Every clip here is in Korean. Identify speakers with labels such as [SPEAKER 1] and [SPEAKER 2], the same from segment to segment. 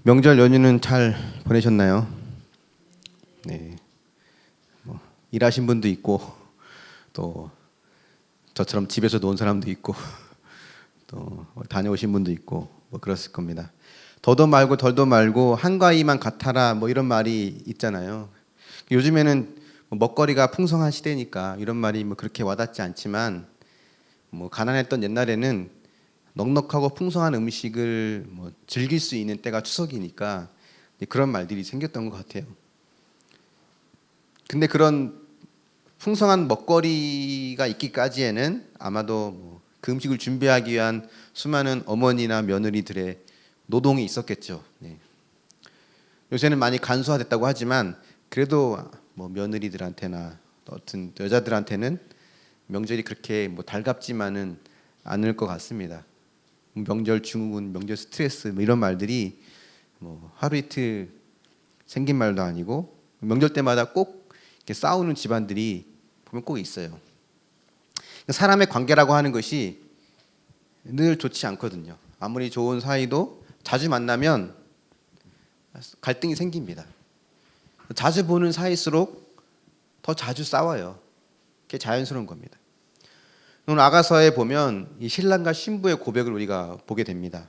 [SPEAKER 1] 명절 연휴는 잘 보내셨나요? 네. 일하신 분도 있고 또 저처럼 집에서 논 사람도 있고 또 다녀오신 분도 있고 그랬을 겁니다. 더도 말고 덜도 말고 한과 이만 같아라 이런 말이 있잖아요. 요즘에는 먹거리가 풍성한 시대니까 이런 말이 그렇게 와닿지 않지만 가난했던 옛날에는 넉넉하고 풍성한 음식을 즐길 수 있는 때가 추석이니까 그런 말들이 생겼던 것 같아요. 근데 그런 풍성한 먹거리가 있기까지에는 아마도 그 음식을 준비하기 위한 수많은 어머니나 며느리들의 노동이 있었겠죠. 네. 요새는 많이 간소화됐다고 하지만 그래도 며느리들한테나 어떤 여자들한테는 명절이 그렇게 달갑지만은 않을 것 같습니다. 명절 증후군, 명절 스트레스 이런 말들이 하루 이틀 생긴 말도 아니고 명절 때마다 꼭 이렇게 싸우는 집안들이 보면 꼭 있어요. 사람의 관계라고 하는 것이 늘 좋지 않거든요. 아무리 좋은 사이도 자주 만나면 갈등이 생깁니다. 자주 보는 사이일수록 더 자주 싸워요. 그게 자연스러운 겁니다. 오늘 아가서에 보면 이 신랑과 신부의 고백을 우리가 보게 됩니다.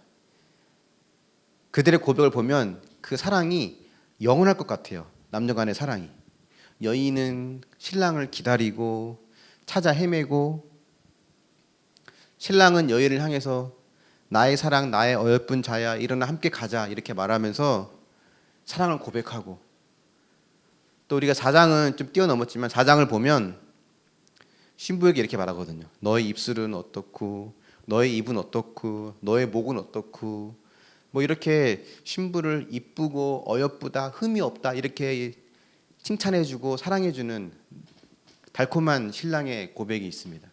[SPEAKER 1] 그들의 고백을 보면 그 사랑이 영원할 것 같아요. 남녀 간의 사랑이. 여인은 신랑을 기다리고 찾아 헤매고 신랑은 여인을 향해서 나의 사랑, 나의 어여쁜 자야, 일어나 함께 가자 이렇게 말하면서 사랑을 고백하고 또 우리가 4장은 좀 뛰어넘었지만 4장을 보면 신부에게 이렇게 말하거든요. 너의 입술은 어떻고 너의 입은 어떻고 너의 목은 어떻고 이렇게 신부를 이쁘고 어여쁘다 흠이 없다 이렇게 칭찬해주고 사랑해주는 달콤한 신랑의 고백이 있습니다.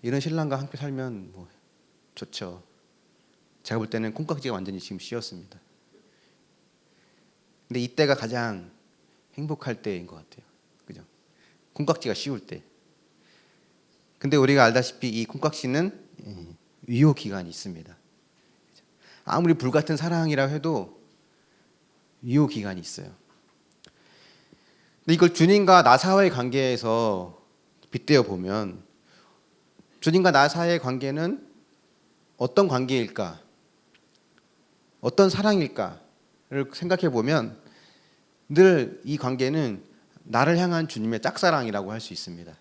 [SPEAKER 1] 이런 신랑과 함께 살면 좋죠. 제가 볼 때는 콩깍지가 완전히 지금 씌었습니다. 근데 이때가 가장 행복할 때인 것 같아요. 그죠? 콩깍지가 씌울 때. 근데 우리가 알다시피 이 콩깍지는 유효 기간이 있습니다. 아무리 불같은 사랑이라 해도 유효 기간이 있어요. 근데 이걸 주님과 나 사이의 관계에서 빗대어 보면 주님과 나 사이의 관계는 어떤 관계일까? 어떤 사랑일까를 생각해 보면 늘 이 관계는 나를 향한 주님의 짝사랑이라고 할 수 있습니다.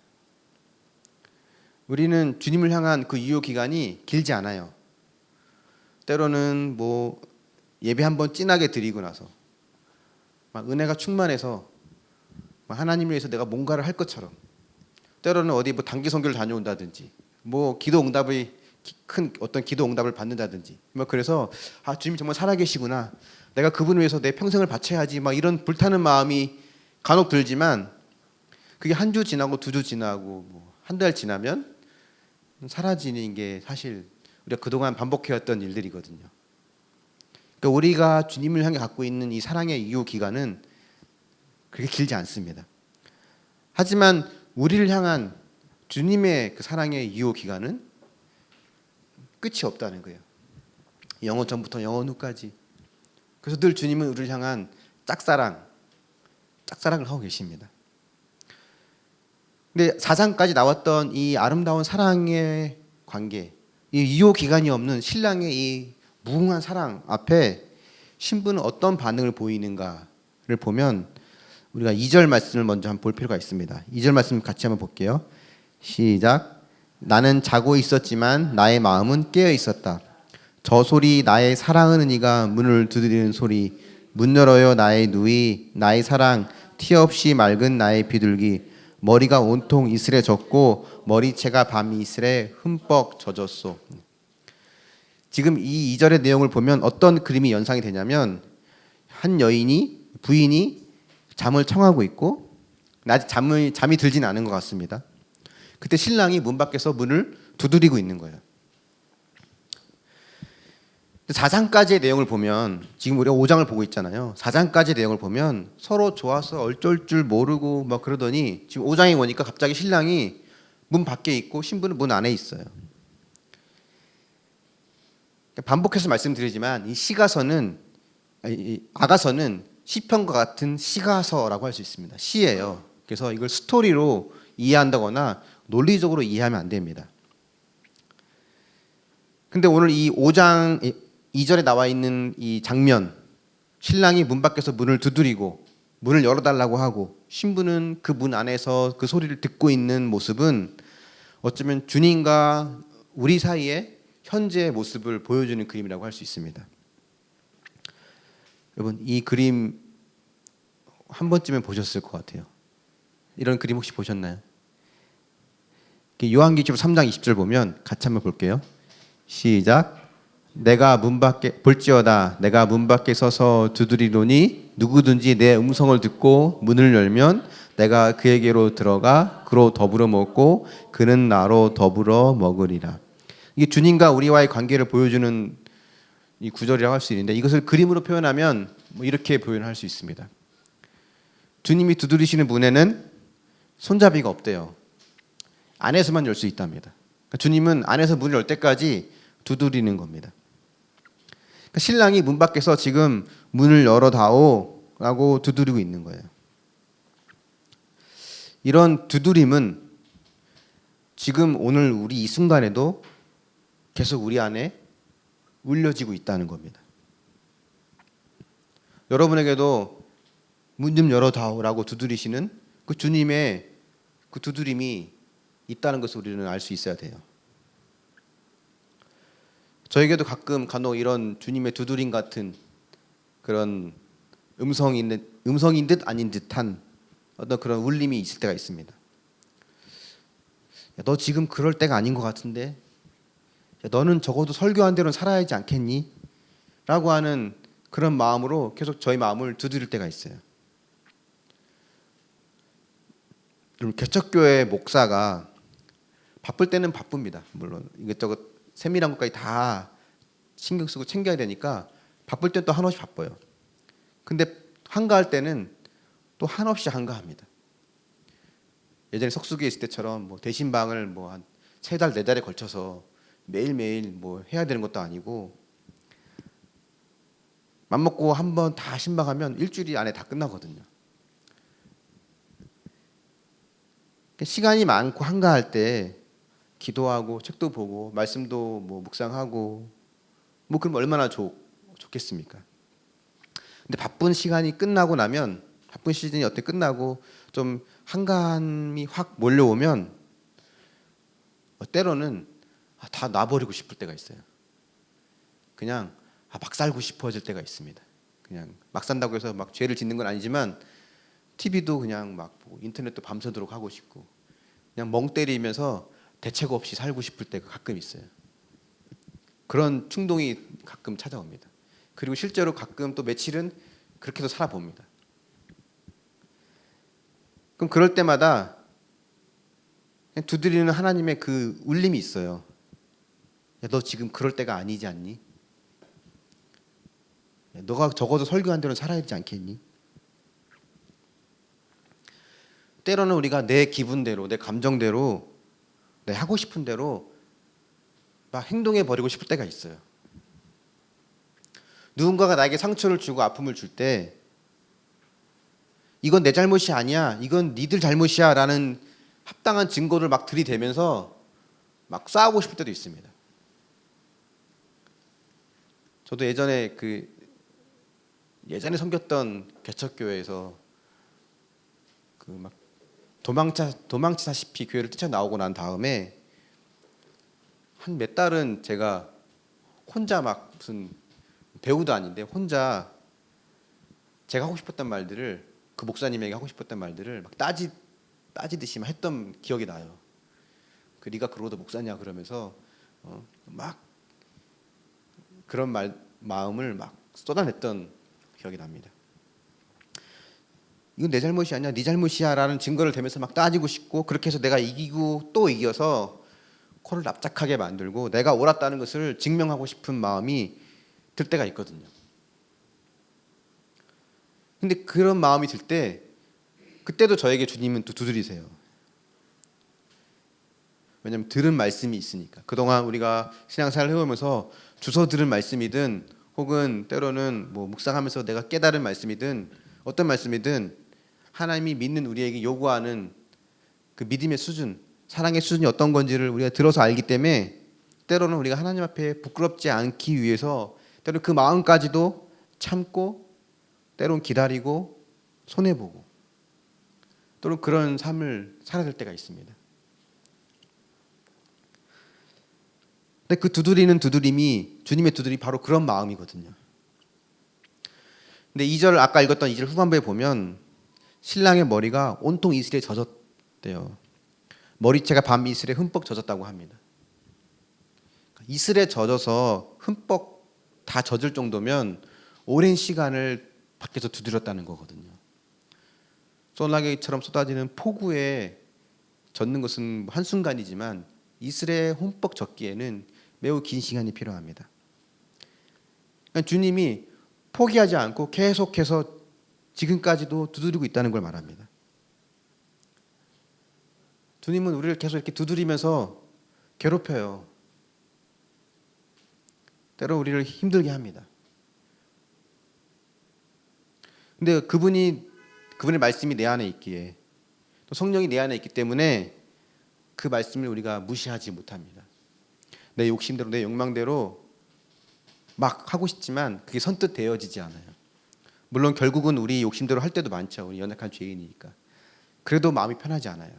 [SPEAKER 1] 우리는 주님을 향한 그 유효 기간이 길지 않아요. 때로는 예배 한번 진하게 드리고 나서 은혜가 충만해서 하나님을 위해서 내가 뭔가를 할 것처럼 때로는 어디 단기 선교를 다녀온다든지 기도 응답이 큰 어떤 기도 응답을 받는다든지 그래서 주님이 정말 살아계시구나 내가 그분을 위해서 내 평생을 바쳐야지 이런 불타는 마음이 간혹 들지만 그게 한 주 지나고 두 주 지나고 한 달 지나면 사라지는 게 사실 우리가 그동안 반복해왔던 일들이거든요. 그러니까 우리가 주님을 향해 갖고 있는 이 사랑의 유효 기간은 그렇게 길지 않습니다. 하지만 우리를 향한 주님의 그 사랑의 유효 기간은 끝이 없다는 거예요. 영원 전부터 영원 후까지. 그래서 늘 주님은 우리를 향한 짝사랑을 하고 계십니다. 근데 4장까지 나왔던 이 아름다운 사랑의 관계, 이 유효 기간이 없는 신랑의 이 무궁한 사랑 앞에 신부는 어떤 반응을 보이는가를 보면 우리가 2절 말씀을 먼저 한번 볼 필요가 있습니다. 2절 말씀 같이 한번 볼게요. 시작. 나는 자고 있었지만 나의 마음은 깨어 있었다. 저 소리 나의 사랑하는 이가 문을 두드리는 소리 문 열어요 나의 누이 나의 사랑 티 없이 맑은 나의 비둘기 머리가 온통 이슬에 젖고 머리채가 밤 이슬에 흠뻑 젖었소. 지금 이 2절의 내용을 보면 어떤 그림이 연상이 되냐면 한 부인이 잠을 청하고 있고 아직 잠이 들진 않은 것 같습니다. 그때 신랑이 문 밖에서 문을 두드리고 있는 거예요. 4장까지의 내용을 보면 지금 우리가 5장을 보고 있잖아요. 4장까지의 내용을 보면 서로 좋아서 어쩔 줄 모르고 그러더니 지금 5장에 오니까 갑자기 신랑이 문 밖에 있고 신부는 문 안에 있어요. 반복해서 말씀드리지만 이 시가서는 이 아가서는 시편과 같은 시가서라고 할 수 있습니다. 시예요. 그래서 이걸 스토리로 이해한다거나 논리적으로 이해하면 안 됩니다. 근데 오늘 이 5장 2절에 나와 있는 이 장면, 신랑이 문 밖에서 문을 두드리고 문을 열어달라고 하고 신부는 그 문 안에서 그 소리를 듣고 있는 모습은 어쩌면 주님과 우리 사이의 현재의 모습을 보여주는 그림이라고 할 수 있습니다. 여러분, 이 그림 한 번쯤은 보셨을 것 같아요. 이런 그림 혹시 보셨나요? 요한계시록 3장 20절 보면 같이 한번 볼게요. 시작. 내가 문 밖에 볼지어다 내가 문 밖에 서서 두드리노니 누구든지 내 음성을 듣고 문을 열면 내가 그에게로 들어가 그로 더불어 먹고 그는 나로 더불어 먹으리라. 이게 주님과 우리와의 관계를 보여주는 이 구절이라고 할 수 있는데 이것을 그림으로 표현하면 뭐 이렇게 표현할 수 있습니다. 주님이 두드리시는 문에는 손잡이가 없대요. 안에서만 열 수 있답니다. 그러니까 주님은 안에서 문을 열 때까지 두드리는 겁니다. 그러니까 신랑이 문 밖에서 지금 문을 열어다오 라고 두드리고 있는 거예요. 이런 두드림은 지금 오늘 우리 이 순간에도 계속 우리 안에 울려지고 있다는 겁니다. 여러분에게도 문 좀 열어다오라고 두드리시는 그 주님의 그 두드림이 있다는 것을 우리는 알 수 있어야 돼요. 저에게도 간혹 이런 주님의 두드림 같은 그런 음성인 듯 아닌 듯한 어떤 그런 울림이 있을 때가 있습니다. 야, 너 지금 그럴 때가 아닌 것 같은데, 야, 너는 적어도 설교한 대로는 살아야 하지 않겠니? 라고 하는 그런 마음으로 계속 저희 마음을 두드릴 때가 있어요. 개척교회 목사가 바쁠 때는 바쁩니다. 물론 이것저것 세밀한 것까지 다 신경 쓰고 챙겨야 되니까 바쁠 때 또 한없이 바빠요. 근데 한가할 때는 또 한없이 한가합니다. 예전에 석수교에 있을 때처럼 뭐 대신방을 뭐 한 3달 4달에 걸쳐서 매일매일 뭐 해야 되는 것도 아니고 맘먹고 한번 다 신방하면 일주일 안에 다 끝나거든요. 시간이 많고 한가할 때 기도하고 책도 보고 말씀도 뭐 묵상하고 뭐 그럼 얼마나 좋겠습니까? 근데 바쁜 시간이 끝나고 나면 바쁜 시즌이 어떻게 끝나고 좀 한가함이 확 몰려오면 때로는 다 놔버리고 싶을 때가 있어요. 그냥 막 살고 싶어질 때가 있습니다. 그냥 막 산다고 해서 막 죄를 짓는 건 아니지만 TV도 그냥 막 보고 인터넷도 밤새도록 하고 싶고 그냥 멍 때리면서 대책 없이 살고 싶을 때가 가끔 있어요. 그런 충동이 가끔 찾아옵니다. 그리고 실제로 가끔 또 며칠은 그렇게도 살아봅니다. 그럼 그럴 때마다 두드리는 하나님의 그 울림이 있어요. 야, 너 지금 그럴 때가 아니지 않니? 야, 너가 적어도 설교한 대로 살아야 되지 않겠니? 때로는 우리가 내 기분대로, 내 감정대로, 내 하고 싶은 대로 막 행동해 버리고 싶을 때가 있어요. 누군가가 나에게 상처를 주고 아픔을 줄 때 이건 내 잘못이 아니야, 이건 니들 잘못이야 라는 합당한 증거를 막 들이대면서 막 싸우고 싶을 때도 있습니다. 저도 예전에 섬겼던 개척교회에서 그 막 도망치다시피 교회를 뛰쳐나오고 난 다음에 한 몇 달은 제가 혼자 막 무슨 배우도 아닌데 혼자 제가 하고 싶었던 말들을 그 목사님에게 하고 싶었던 말들을 막 따지듯이 막 했던 기억이 나요. 네가 그러고도 목사냐 그러면서 막 그런 마음을 막 쏟아냈던 기억이 납니다. 이건 내 잘못이 아니야, 네 잘못이야 라는 증거를 대면서 막 따지고 싶고 그렇게 해서 내가 이기고 또 이겨서 코를 납작하게 만들고 내가 옳았다는 것을 증명하고 싶은 마음이 들 때가 있거든요. 근데 그런 마음이 들 때 그때도 저에게 주님은 또 두드리세요. 왜냐하면 들은 말씀이 있으니까. 그동안 우리가 신앙생활을 해오면서 주워 들은 말씀이든 혹은 때로는 뭐 묵상하면서 내가 깨달은 말씀이든 어떤 말씀이든 하나님이 믿는 우리에게 요구하는 그 믿음의 수준, 사랑의 수준이 어떤 건지를 우리가 들어서 알기 때문에 때로는 우리가 하나님 앞에 부끄럽지 않기 위해서 때로는 그 마음까지도 참고 때로는 기다리고 손해보고 또는 그런 삶을 살아야 될 때가 있습니다. 근데 그 두드리는 두드림이 주님의 두드림이 바로 그런 마음이거든요. 근데 2절 아까 읽었던 2절 후반부에 보면 신랑의 머리가 온통 이슬에 젖었대요. 머리채가 밤 이슬에 흠뻑 젖었다고 합니다. 이슬에 젖어서 흠뻑 다 젖을 정도면 오랜 시간을 밖에서 두드렸다는 거거든요. 소나기처럼 쏟아지는 폭우에 젖는 것은 한순간이지만 이슬에 흠뻑 젖기에는 매우 긴 시간이 필요합니다. 그러니까 주님이 포기하지 않고 계속해서 지금까지도 두드리고 있다는 걸 말합니다. 주님은 우리를 계속 이렇게 두드리면서 괴롭혀요. 때로 우리를 힘들게 합니다. 근데 그분의 말씀이 내 안에 있기에 또 성령이 내 안에 있기 때문에 그 말씀을 우리가 무시하지 못합니다. 내 욕심대로 내 욕망대로 막 하고 싶지만 그게 선뜻 되어지지 않아요. 물론 결국은 우리 욕심대로 할 때도 많죠. 우리 연약한 죄인이니까. 그래도 마음이 편하지 않아요.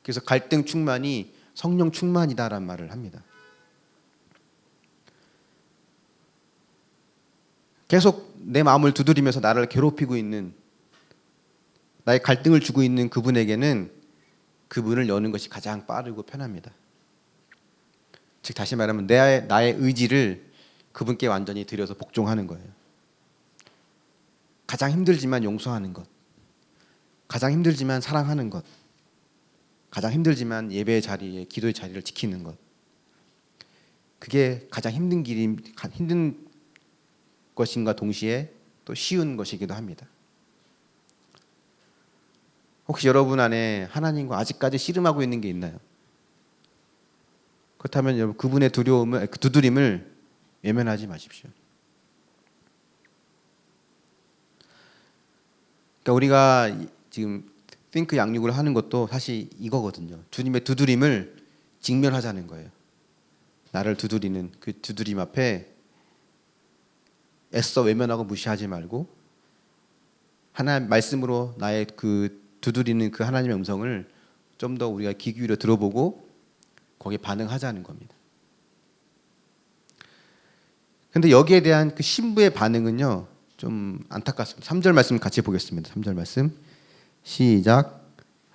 [SPEAKER 1] 그래서 갈등 충만이 성령 충만이다라는 말을 합니다. 계속 내 마음을 두드리면서 나를 괴롭히고 있는 나의 갈등을 주고 있는 그분에게는 그 문을 여는 것이 가장 빠르고 편합니다. 즉 다시 말하면 나의 의지를 그분께 완전히 드려서 복종하는 거예요. 가장 힘들지만 용서하는 것, 가장 힘들지만 사랑하는 것, 가장 힘들지만 예배의 자리에 기도의 자리를 지키는 것, 그게 가장 힘든 것인가 동시에 또 쉬운 것이기도 합니다. 혹시 여러분 안에 하나님과 아직까지 씨름하고 있는 게 있나요? 그렇다면 여러분 그분의 두드림을 외면하지 마십시오. 그러니까 우리가 지금 think 양육을 하는 것도 사실 이거거든요. 주님의 두드림을 직면하자는 거예요. 나를 두드리는 그 두드림 앞에 애써 외면하고 무시하지 말고 하나님 말씀으로 나의 그 두드리는 그 하나님의 음성을 좀 더 우리가 귀 기울여 들어보고 거기에 반응하자는 겁니다. 근데 여기에 대한 그 신부의 반응은요 좀 안타깝습니다. 3절 말씀 같이 보겠습니다. 3절 말씀 시작.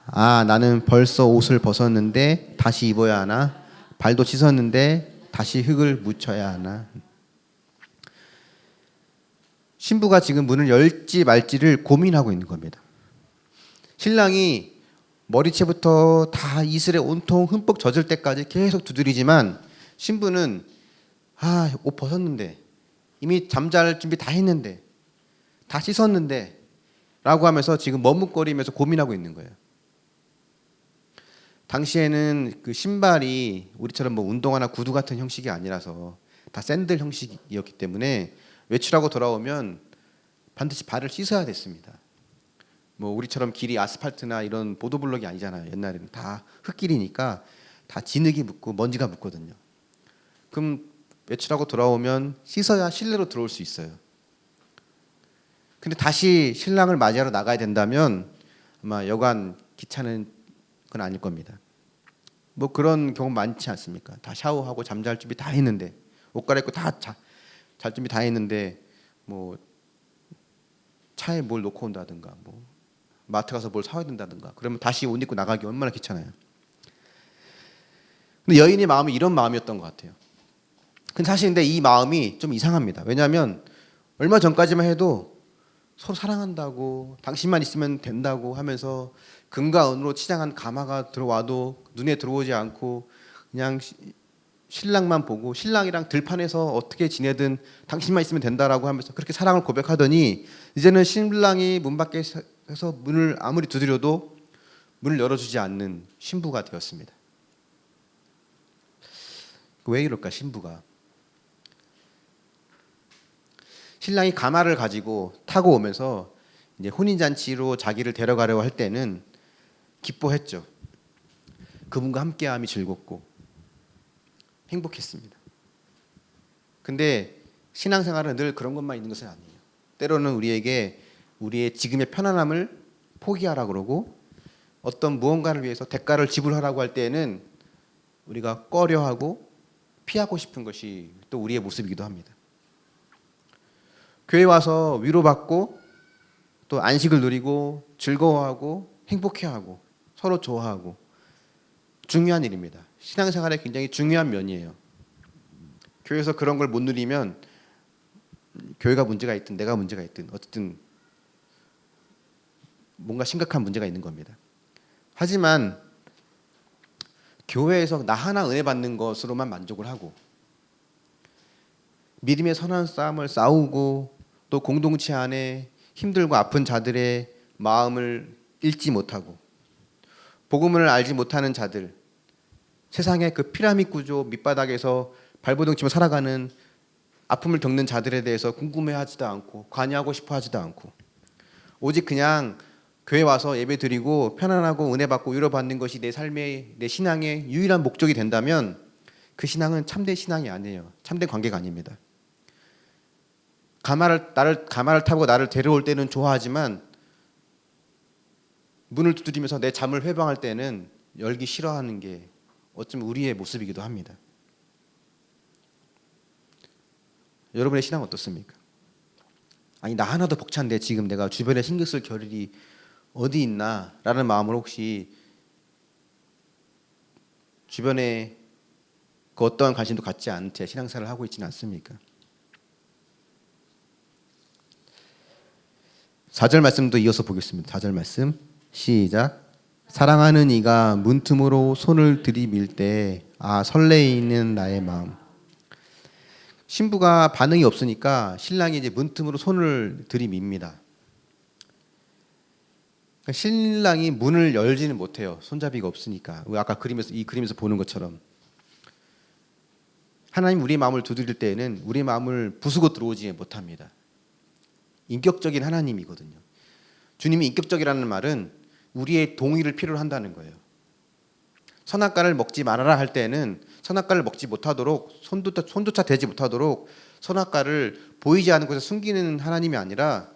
[SPEAKER 1] 나는 벌써 옷을 벗었는데 다시 입어야 하나? 발도 씻었는데 다시 흙을 묻혀야 하나? 신부가 지금 문을 열지 말지를 고민하고 있는 겁니다. 신랑이 머리채부터 다 이슬에 온통 흠뻑 젖을 때까지 계속 두드리지만 신부는 옷 벗었는데 이미 잠잘 준비 다 했는데 다 씻었는데 라고 하면서 지금 머뭇거리면서 고민하고 있는 거예요. 당시에는 그 신발이 우리처럼 뭐 운동화나 구두 같은 형식이 아니라서 다 샌들 형식이었기 때문에 외출하고 돌아오면 반드시 발을 씻어야 됐습니다. 뭐 우리처럼 길이 아스팔트나 이런 보도블록이 아니잖아요. 옛날에는 다 흙길이니까 다 진흙이 묻고 먼지가 묻거든요. 그럼 외출하고 돌아오면 씻어야 실내로 들어올 수 있어요. 근데 다시 신랑을 맞이하러 나가야 된다면 아마 여간 귀찮은 건 아닐 겁니다. 뭐 그런 경우 많지 않습니까? 다 샤워하고 잠잘 준비 다 했는데 옷 갈아입고 다 잘 준비 다 했는데 뭐 차에 뭘 놓고 온다든가 뭐 마트 가서 뭘 사와야 된다든가 그러면 다시 옷 입고 나가기 얼마나 귀찮아요. 근데 여인의 마음이 이런 마음이었던 것 같아요. 근데 사실 이 마음이 좀 이상합니다. 왜냐하면 얼마 전까지만 해도 서로 사랑한다고 당신만 있으면 된다고 하면서 금과 은으로 치장한 가마가 들어와도 눈에 들어오지 않고 그냥 신랑만 보고 신랑이랑 들판에서 어떻게 지내든 당신만 있으면 된다라고 하면서 그렇게 사랑을 고백하더니 이제는 신랑이 문 밖에서 문을 아무리 두드려도 문을 열어주지 않는 신부가 되었습니다. 왜 이럴까 신부가? 신랑이 가마를 가지고 타고 오면서 이제 혼인잔치로 자기를 데려가려고 할 때는 기뻐했죠. 그분과 함께함이 즐겁고 행복했습니다. 근데 신앙생활은 늘 그런 것만 있는 것은 아니에요. 때로는 우리에게 우리의 지금의 편안함을 포기하라 그러고 어떤 무언가를 위해서 대가를 지불하라고 할 때에는 우리가 꺼려하고 피하고 싶은 것이 또 우리의 모습이기도 합니다. 교회 와서 위로받고 또 안식을 누리고 즐거워하고 행복해하고 서로 좋아하고 중요한 일입니다. 신앙생활의 굉장히 중요한 면이에요. 교회에서 그런 걸 못 누리면 교회가 문제가 있든 내가 문제가 있든 어쨌든 뭔가 심각한 문제가 있는 겁니다. 하지만 교회에서 나 하나 은혜 받는 것으로만 만족을 하고 믿음의 선한 싸움을 싸우고 또 공동체 안에 힘들고 아픈 자들의 마음을 읽지 못하고 복음을 알지 못하는 자들, 세상의 그 피라미드 구조 밑바닥에서 발버둥 치며 살아가는 아픔을 겪는 자들에 대해서 궁금해하지도 않고 관여하고 싶어 하지도 않고 오직 그냥 교회 와서 예배 드리고 편안하고 은혜 받고 위로받는 것이 내 삶의 내 신앙의 유일한 목적이 된다면 그 신앙은 참된 신앙이 아니에요. 참된 관계가 아닙니다. 가마를 타고 나를 데려올 때는 좋아하지만 문을 두드리면서 내 잠을 회방할 때는 열기 싫어하는 게 어쩌면 우리의 모습이기도 합니다. 여러분의 신앙 어떻습니까? 아니 나 하나도 벅찬데 지금 내가 주변에 신경 쓸 겨를이 어디 있나 라는 마음으로 혹시 주변에 그 어떠한 관심도 갖지 않은 채 신앙생활을 하고 있지는 않습니까? 4절 말씀도 이어서 보겠습니다. 4절 말씀 시작. 사랑하는 이가 문틈으로 손을 들이밀 때 설레이는 나의 마음. 신부가 반응이 없으니까 신랑이 이제 문틈으로 손을 들이밉니다. 그러니까 신랑이 문을 열지는 못해요. 손잡이가 없으니까. 아까 이 그림에서 보는 것처럼 하나님 우리의 마음을 두드릴 때에는 우리의 마음을 부수고 들어오지 못합니다. 인격적인 하나님이거든요. 주님이 인격적이라는 말은 우리의 동의를 필요로 한다는 거예요. 선악과를 먹지 말아라 할 때는 선악과를 먹지 못하도록 손조차 대지 못하도록 선악과를 보이지 않는 곳에 숨기는 하나님이 아니라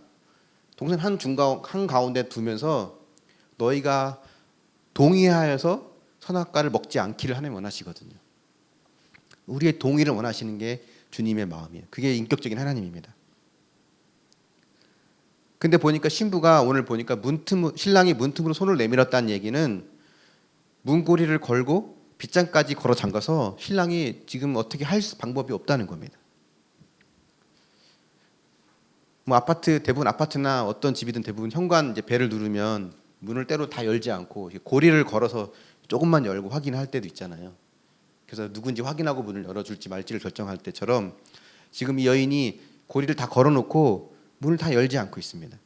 [SPEAKER 1] 동선 한가운데 두면서 너희가 동의하여서 선악과를 먹지 않기를 하나님 원하시거든요. 우리의 동의를 원하시는 게 주님의 마음이에요. 그게 인격적인 하나님입니다. 근데 보니까 신부가 오늘 보니까 신랑이 문틈으로 손을 내밀었다는 얘기는 문고리를 걸고 빗장까지 걸어 잠가서 신랑이 지금 어떻게 할 방법이 없다는 겁니다. 대부분 아파트나 어떤 집이든 대부분 현관 이제 벨을 누르면 문을 때로 다 열지 않고 고리를 걸어서 조금만 열고 확인할 때도 있잖아요. 그래서 누군지 확인하고 문을 열어줄지 말지를 결정할 때처럼 지금 이 여인이 고리를 다 걸어놓고 문을 다 열지 않고 있습니다.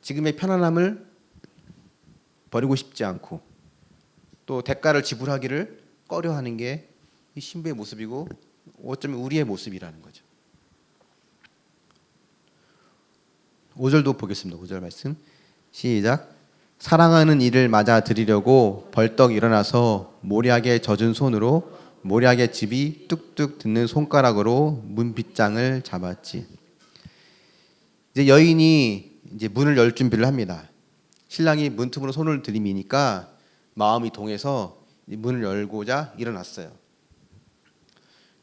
[SPEAKER 1] 지금의 편안함을 버리고 싶지 않고 또 대가를 지불하기를 꺼려하는 게 이 신부의 모습이고 어쩌면 우리의 모습이라는 거죠. 5절도 보겠습니다. 5절 말씀 시작. 사랑하는 이를 맞아 드리려고 벌떡 일어나서 모략에 젖은 손으로 모략의 즙이 뚝뚝 듣는 손가락으로 문빗장을 잡았지. 이제 여인이 이제 문을 열 준비를 합니다. 신랑이 문틈으로 손을 들이미니까 마음이 동해서 문을 열고자 일어났어요.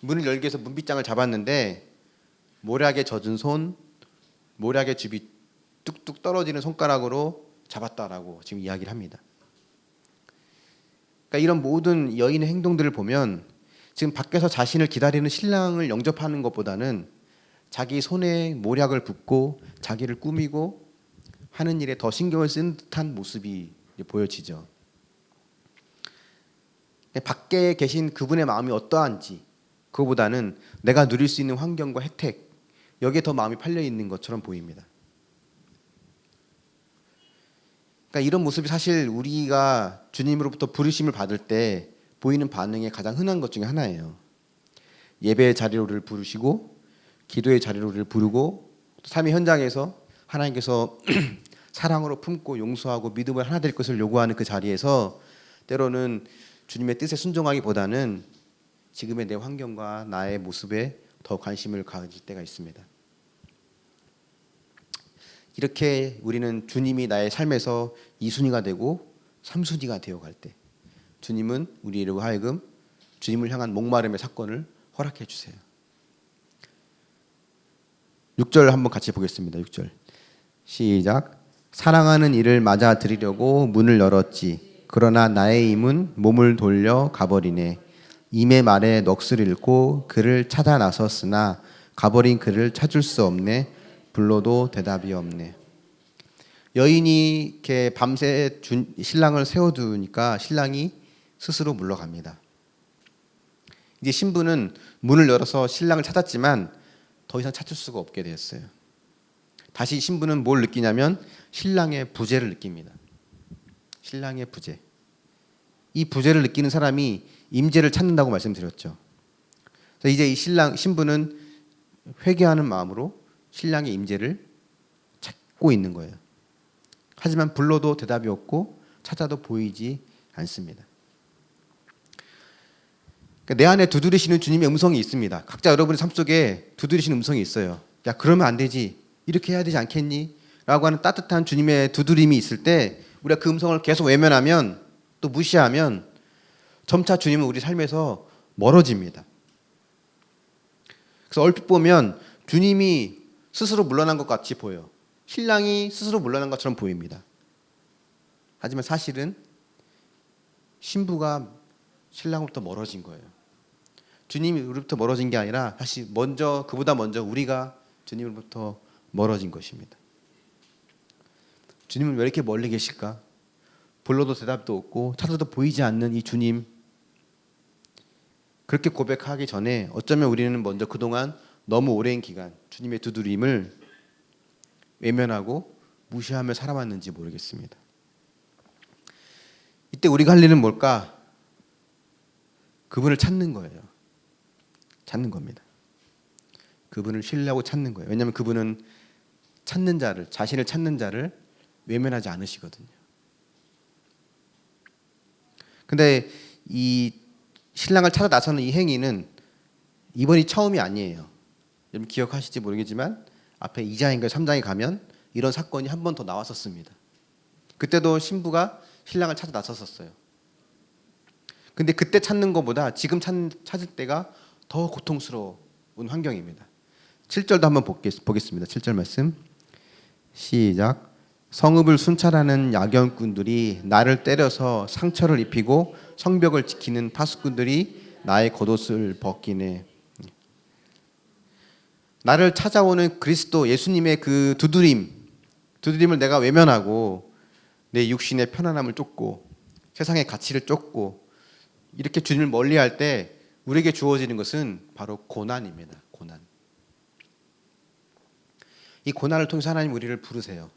[SPEAKER 1] 문을 열기 위해서 문빗장을 잡았는데 모략에 젖은 손, 모략의 즙이 뚝뚝 떨어지는 손가락으로 잡았다라고 지금 이야기를 합니다. 그러니까 이런 모든 여인의 행동들을 보면 지금 밖에서 자신을 기다리는 신랑을 영접하는 것보다는 자기 손에 모략을 붓고 자기를 꾸미고 하는 일에 더 신경을 쓴 듯한 모습이 보여지죠. 밖에 계신 그분의 마음이 어떠한지 그거보다는 내가 누릴 수 있는 환경과 혜택 여기에 더 마음이 팔려 있는 것처럼 보입니다. 그러니까 이런 모습이 사실 우리가 주님으로부터 부르심을 받을 때 보이는 반응의 가장 흔한 것 중에 하나예요. 예배의 자리로를 부르시고 기도의 자리로를 부르고 삶의 현장에서 하나님께서 사랑으로 품고 용서하고 믿음을 하나 될 것을 요구하는 그 자리에서 때로는 주님의 뜻에 순종하기보다는 지금의 내 환경과 나의 모습에 더 관심을 가질 때가 있습니다. 이렇게 우리는 주님이 나의 삶에서 2순위가 되고 3순위가 되어갈 때 주님은 우리로 하여금 주님을 향한 목마름의 사건을 허락해 주세요. 6절 한번 같이 보겠습니다. 6절 시작. 사랑하는 이를 맞아들이려고 문을 열었지. 그러나 나의 임은 몸을 돌려 가버리네. 임의 말에 넋을 잃고 그를 찾아 나섰으나 가버린 그를 찾을 수 없네. 불러도 대답이 없네. 여인이 이렇게 밤새 신랑을 세워두니까 신랑이 스스로 물러갑니다. 이제 신부는 문을 열어서 신랑을 찾았지만 더 이상 찾을 수가 없게 되었어요. 다시 신부는 뭘 느끼냐면 신랑의 부재를 느낍니다. 신랑의 부재. 이 부재를 느끼는 사람이 임재를 찾는다고 말씀드렸죠. 그래서 이제 이 신부는 회개하는 마음으로 신랑의 임재를 찾고 있는 거예요. 하지만 불러도 대답이 없고 찾아도 보이지 않습니다. 그러니까 내 안에 두드리시는 주님의 음성이 있습니다. 각자 여러분의 삶 속에 두드리시는 음성이 있어요. 야, 그러면 안 되지. 이렇게 해야 되지 않겠니? 라고 하는 따뜻한 주님의 두드림이 있을 때 우리가 그 음성을 계속 외면하면 또 무시하면 점차 주님은 우리 삶에서 멀어집니다. 그래서 얼핏 보면 주님이 스스로 물러난 것 같이 보여요. 신랑이 스스로 물러난 것처럼 보입니다. 하지만 사실은 신부가 신랑으로부터 멀어진 거예요. 주님이 우리부터 멀어진 게 아니라 사실 그보다 먼저 우리가 주님으로부터 멀어진 것입니다. 주님은 왜 이렇게 멀리 계실까? 불러도 대답도 없고 찾아도 보이지 않는 이 주님. 그렇게 고백하기 전에 어쩌면 우리는 먼저 그동안 너무 오랜 기간 주님의 두드림을 외면하고 무시하며 살아왔는지 모르겠습니다. 이때 우리가 할 일은 뭘까? 그분을 찾는 거예요. 찾는 겁니다. 그분을 신뢰하고 찾는 거예요. 왜냐하면 그분은 자신을 찾는 자를 외면하지 않으시거든요. 근데 이 신랑을 찾아 나서는 이 행위는 이번이 처음이 아니에요. 여러분 기억하실지 모르겠지만 앞에 2장인가 3장에 가면 이런 사건이 한 번 더 나왔었습니다. 그때도 신부가 신랑을 찾아 나섰었어요. 근데 그때 찾는 것보다 지금 찾을 때가 더 고통스러운 환경입니다. 7절도 한번 보겠습니다. 7절 말씀 시작. 성읍을 순찰하는 야견꾼들이 나를 때려서 상처를 입히고 성벽을 지키는 파수꾼들이 나의 겉옷을 벗기네. 나를 찾아오는 그리스도 예수님의 그 두드림을 내가 외면하고 내 육신의 편안함을 쫓고 세상의 가치를 쫓고 이렇게 주님을 멀리할 때 우리에게 주어지는 것은 바로 고난입니다. 고난. 이 고난을 통해서 하나님 우리를 부르세요.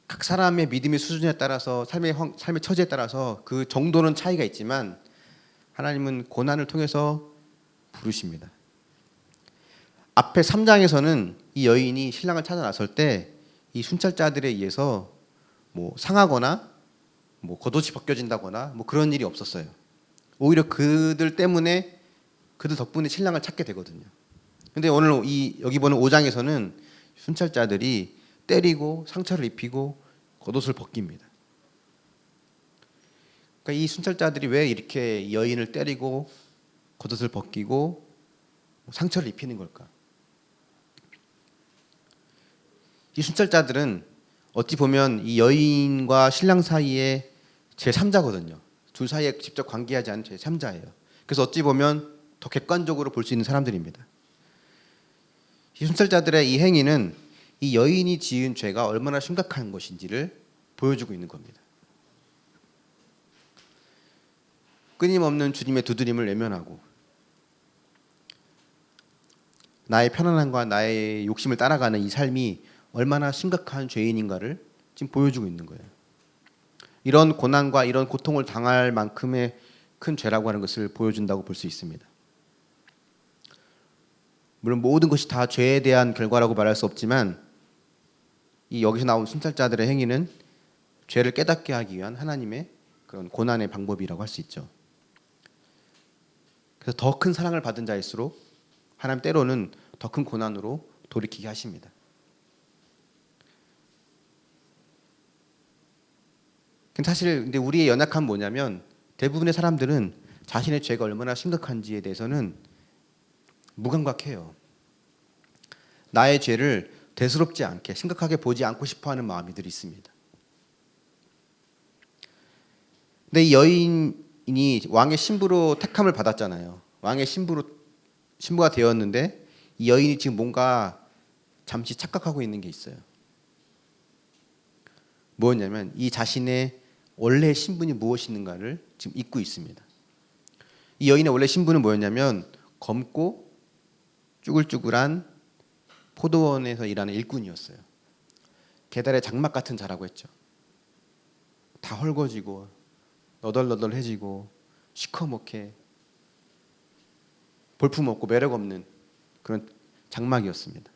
[SPEAKER 1] 각 사람의 믿음의 수준에 따라서 삶의 처지에 따라서 그 정도는 차이가 있지만 하나님은 고난을 통해서 부르십니다. 앞에 3장에서는 이 여인이 신랑을 찾아 나설 때 이 순찰자들에 의해서 뭐 상하거나 뭐 겉옷이 벗겨진다거나 뭐 그런 일이 없었어요. 오히려 그들 덕분에 신랑을 찾게 되거든요. 근데 오늘 여기 보는 5장에서는 순찰자들이 때리고 상처를 입히고 겉옷을 벗깁니다. 그러니까 이 순찰자들이 왜 이렇게 여인을 때리고 겉옷을 벗기고 상처를 입히는 걸까? 이 순찰자들은 어찌 보면 이 여인과 신랑 사이에 제3자거든요. 둘 사이에 직접 관계하지 않은 제3자예요. 그래서 어찌 보면 더 객관적으로 볼 수 있는 사람들입니다. 이 순찰자들의 이 행위는 이 여인이 지은 죄가 얼마나 심각한 것인지를 보여주고 있는 겁니다. 끊임없는 주님의 두드림을 외면하고 나의 편안함과 나의 욕심을 따라가는 이 삶이 얼마나 심각한 죄인인가를 지금 보여주고 있는 거예요. 이런 고난과 이런 고통을 당할 만큼의 큰 죄라고 하는 것을 보여준다고 볼 수 있습니다. 물론 모든 것이 다 죄에 대한 결과라고 말할 수 없지만 이 여기서 나온 순찰자들의 행위는 죄를 깨닫게 하기 위한 하나님의 그런 고난의 방법이라고 할 수 있죠. 그래서 더 큰 사랑을 받은 자일수록 하나님 때로는 더 큰 고난으로 돌이키게 하십니다. 사실 근데 우리의 연약함은 뭐냐면 대부분의 사람들은 자신의 죄가 얼마나 심각한지에 대해서는 무감각해요. 나의 죄를 대수롭지 않게 심각하게 보지 않고 싶어하는 마음이 늘 있습니다. 근데 이 여인이 왕의 신부로 택함을 받았잖아요. 왕의 신부가 되었는데 이 여인이 지금 뭔가 잠시 착각하고 있는 게 있어요. 뭐였냐면 이 자신의 원래 신분이 무엇인가를 지금 잊고 있습니다. 이 여인의 원래 신분은 뭐였냐면 검고 쭈글쭈글한 포도원에서 일하는 일꾼이었어요. 계달의 장막 같은 자라고 했죠. 다 헐거지고 너덜너덜해지고 시커멓게 볼품없고 매력없는 그런 장막이었습니다.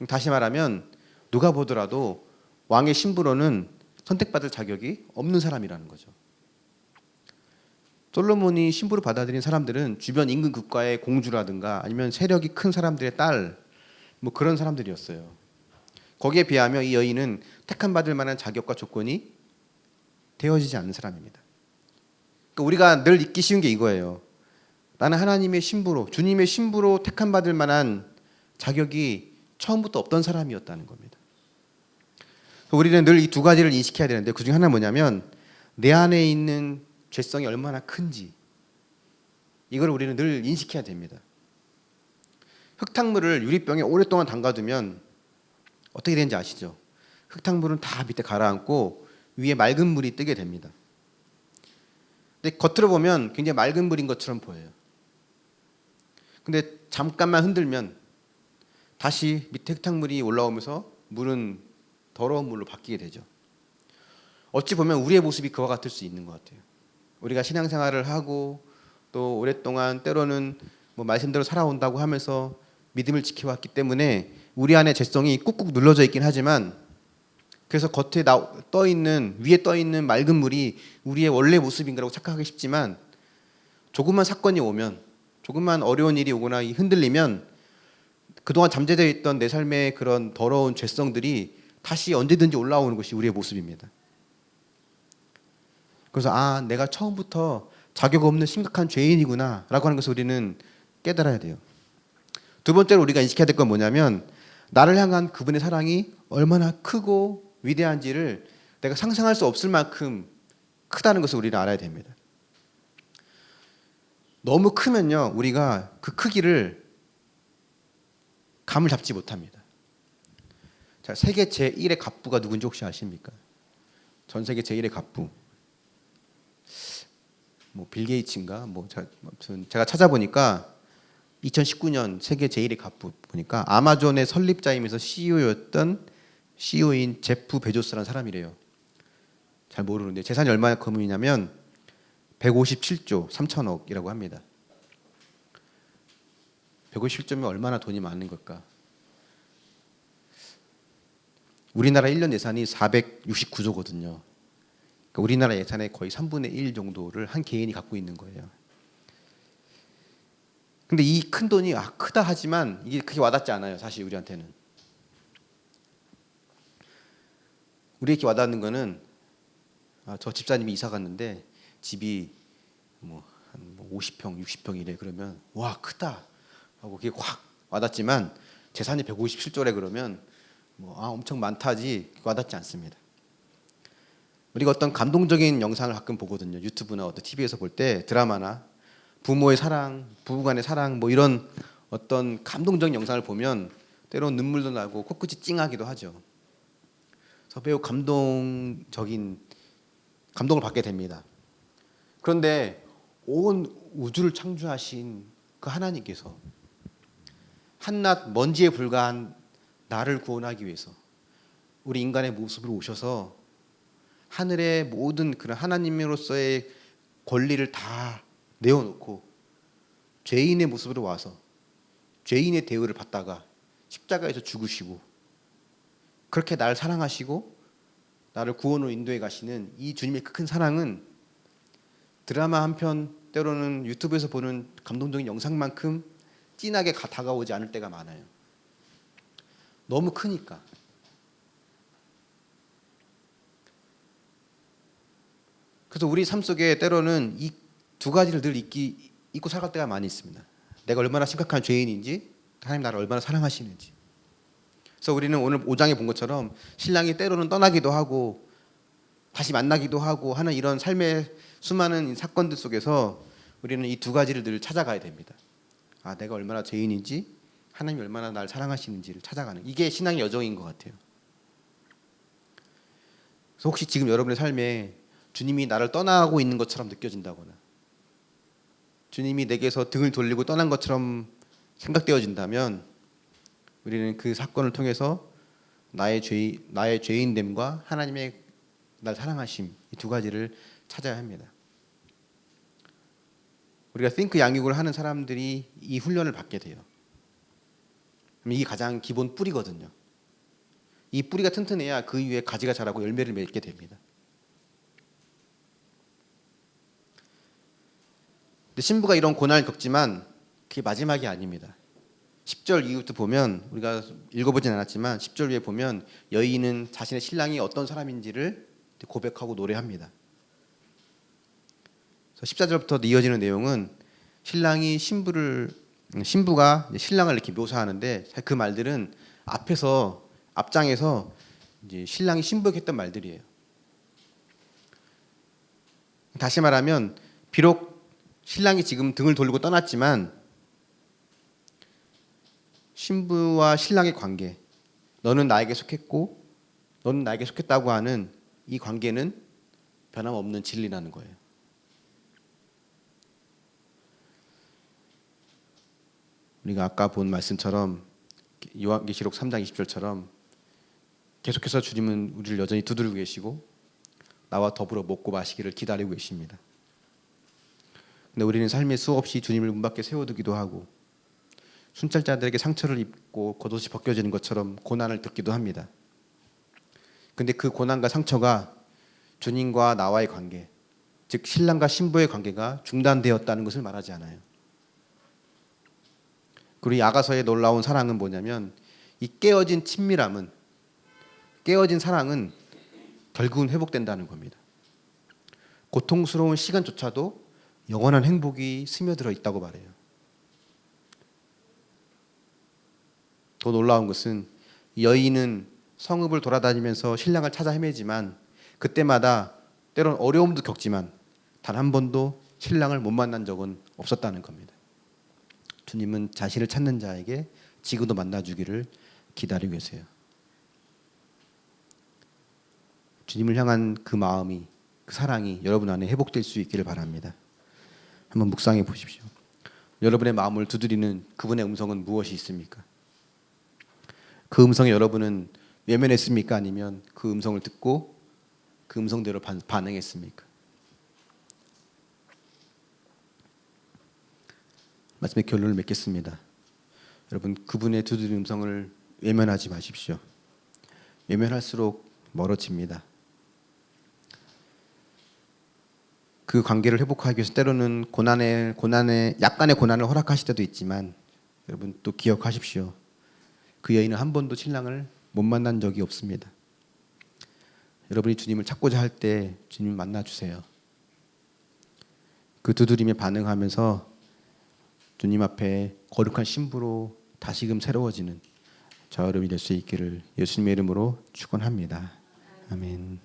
[SPEAKER 1] 다시 말하면 누가 보더라도 왕의 신부로는 선택받을 자격이 없는 사람이라는 거죠. 솔로몬이 신부로 받아들인 사람들은 주변 인근 국가의 공주라든가 아니면 세력이 큰 사람들의 딸, 뭐 그런 사람들이었어요. 거기에 비하면 이 여인은 택함 받을 만한 자격과 조건이 되어지지 않는 사람입니다. 그러니까 우리가 늘 잊기 쉬운 게 이거예요. 나는 하나님의 신부로, 주님의 신부로 택함 받을 만한 자격이 처음부터 없던 사람이었다는 겁니다. 우리는 늘 이 두 가지를 인식해야 되는데 그중에 하나는 뭐냐면 내 안에 있는 죄성이 얼마나 큰지 이걸 우리는 늘 인식해야 됩니다. 흙탕물을 유리병에 오랫동안 담가두면 어떻게 되는지 아시죠? 흙탕물은 다 밑에 가라앉고 위에 맑은 물이 뜨게 됩니다. 근데 겉으로 보면 굉장히 맑은 물인 것처럼 보여요. 근데 잠깐만 흔들면 다시 밑에 흙탕물이 올라오면서 물은 더러운 물로 바뀌게 되죠. 어찌 보면 우리의 모습이 그와 같을 수 있는 것 같아요. 우리가 신앙생활을 하고 또 오랫동안 때로는 뭐 말씀대로 살아온다고 하면서 믿음을 지켜왔기 때문에 우리 안에 죄성이 꾹꾹 눌러져 있긴 하지만 그래서 겉에 떠 있는 위에 떠 있는 맑은 물이 우리의 원래 모습인가라고 착각하기 쉽지만 조금만 사건이 오면 조금만 어려운 일이 오거나 흔들리면 그동안 잠재되어 있던 내 삶의 그런 더러운 죄성들이 다시 언제든지 올라오는 것이 우리의 모습입니다. 그래서 내가 처음부터 자격 없는 심각한 죄인이구나 라고 하는 것을 우리는 깨달아야 돼요. 두 번째로 우리가 인식해야 될 건 뭐냐면 나를 향한 그분의 사랑이 얼마나 크고 위대한지를 내가 상상할 수 없을 만큼 크다는 것을 우리는 알아야 됩니다. 너무 크면요 우리가 그 크기를 감을 잡지 못합니다. 자, 세계 제1의 갑부가 누군지 혹시 아십니까? 전 세계 제1의 갑부 뭐 빌 게이츠인가 제가 찾아보니까 2019년 세계 제1의 갑부 보니까 아마존의 설립자이면서 CEO였던 CEO인 제프 베조스라는 사람이래요. 잘 모르는데 재산이 얼마큼이냐면 157조 3천억이라고 합니다. 157조면 얼마나 돈이 많은 걸까? 우리나라 1년 예산이 469조거든요. 그러니까 우리나라 예산의 거의 3분의 1 정도를 한 개인이 갖고 있는 거예요. 근데 이 큰 돈이 크다 하지만 이게 그렇게 와닿지 않아요. 사실 우리한테는. 우리에게 와닿는 거는 저 집사님이 이사 갔는데 집이 한 50평, 60평이래 그러면 와 크다 하고 그게 확 와닿지만 재산이 157조래 그러면 엄청 많다지 와닿지 않습니다. 우리가 어떤 감동적인 영상을 가끔 보거든요. 유튜브나 어떤 TV에서 볼 때 드라마나 부모의 사랑, 부부간의 사랑 이런 어떤 감동적인 영상을 보면 때로는 눈물도 나고 코끝이 찡하기도 하죠. 그래서 매우 감동을 받게 됩니다. 그런데 온 우주를 창조하신 그 하나님께서 한낱 먼지에 불과한 나를 구원하기 위해서 우리 인간의 모습으로 오셔서 하늘의 모든 그런 하나님으로서의 권리를 다 내어놓고 죄인의 모습으로 와서 죄인의 대우를 받다가 십자가에서 죽으시고 그렇게 나를 사랑하시고 나를 구원으로 인도해 가시는 이 주님의 그 큰 사랑은 드라마 한 편 때로는 유튜브에서 보는 감동적인 영상만큼 진하게 다가오지 않을 때가 많아요. 너무 크니까. 그래서 우리 삶 속에 때로는 이 두 가지를 늘 잊고 살아갈 때가 많이 있습니다. 내가 얼마나 심각한 죄인인지, 하나님 나를 얼마나 사랑하시는지. 그래서 우리는 오늘 5장에 본 것처럼 신랑이 때로는 떠나기도 하고 다시 만나기도 하고 하는 이런 삶의 수많은 사건들 속에서 우리는 이 두 가지를 늘 찾아가야 됩니다. 아, 내가 얼마나 죄인인지, 하나님이 얼마나 나를 사랑하시는지를 찾아가는, 이게 신앙의 여정인 것 같아요. 그래서 혹시 지금 여러분의 삶에 주님이 나를 떠나고 있는 것처럼 느껴진다거나 주님이 내게서 등을 돌리고 떠난 것처럼 생각되어진다면 우리는 그 사건을 통해서 나의 죄인됨과 하나님의 날 사랑하심, 이 두 가지를 찾아야 합니다. 우리가 think 양육을 하는 사람들이 이 훈련을 받게 돼요. 이게 가장 기본 뿌리거든요. 이 뿌리가 튼튼해야 그 위에 가지가 자라고 열매를 맺게 됩니다. 근데 신부가 이런 고난을 겪지만 그게 마지막이 아닙니다. 10절 이후부터 보면, 우리가 읽어보진 않았지만 10절 위에 보면 여인은 자신의 신랑이 어떤 사람인지를 고백하고 노래합니다. 14절부터 이어지는 내용은 신부가 신랑을 이렇게 묘사하는데 그 말들은 앞장에서 이제 신랑이 신부했던 말들이에요. 다시 말하면 비록 신랑이 지금 등을 돌리고 떠났지만 신부와 신랑의 관계, 너는 나에게 속했고 너는 나에게 속했다고 하는 이 관계는 변함없는 진리라는 거예요. 우리가 아까 본 말씀처럼 요한계시록 3장 20절처럼 계속해서 주님은 우리를 여전히 두드리고 계시고 나와 더불어 먹고 마시기를 기다리고 계십니다. 근데 우리는 삶에 수없이 주님을 문 밖에 세워두기도 하고 순찰자들에게 상처를 입고 겉옷이 벗겨지는 것처럼 고난을 듣기도 합니다. 근데 그 고난과 상처가 주님과 나와의 관계, 즉 신랑과 신부의 관계가 중단되었다는 것을 말하지 않아요. 그리고 이 아가서의 놀라운 사랑은 뭐냐면 이 깨어진 친밀함은, 깨어진 사랑은 결국은 회복된다는 겁니다. 고통스러운 시간조차도 영원한 행복이 스며들어 있다고 말해요. 더 놀라운 것은 여인은 성읍을 돌아다니면서 신랑을 찾아 헤매지만 그때마다 때론 어려움도 겪지만 단 한 번도 신랑을 못 만난 적은 없었다는 겁니다. 주님은 자신을 찾는 자에게 지금도 만나주기를 기다리고 계세요. 주님을 향한 그 마음이, 그 사랑이 여러분 안에 회복될 수 있기를 바랍니다. 한번 묵상해 보십시오. 여러분의 마음을 두드리는 그분의 음성은 무엇이 있습니까? 그 음성에 여러분은 외면했습니까? 아니면 그 음성을 듣고 그 음성대로 반응했습니까? 말씀의 결론을 맺겠습니다. 여러분, 그분의 두드리는 음성을 외면하지 마십시오. 외면할수록 멀어집니다. 그 관계를 회복하기 위해서 때로는 약간의 고난을 허락하실 때도 있지만 여러분 또 기억하십시오. 그 여인은 한 번도 신랑을 못 만난 적이 없습니다. 여러분이 주님을 찾고자 할 때 주님 만나주세요. 그 두드림에 반응하면서 주님 앞에 거룩한 신부로 다시금 새로워지는 저 여러분이 될 수 있기를 예수님의 이름으로 축원합니다. 아멘.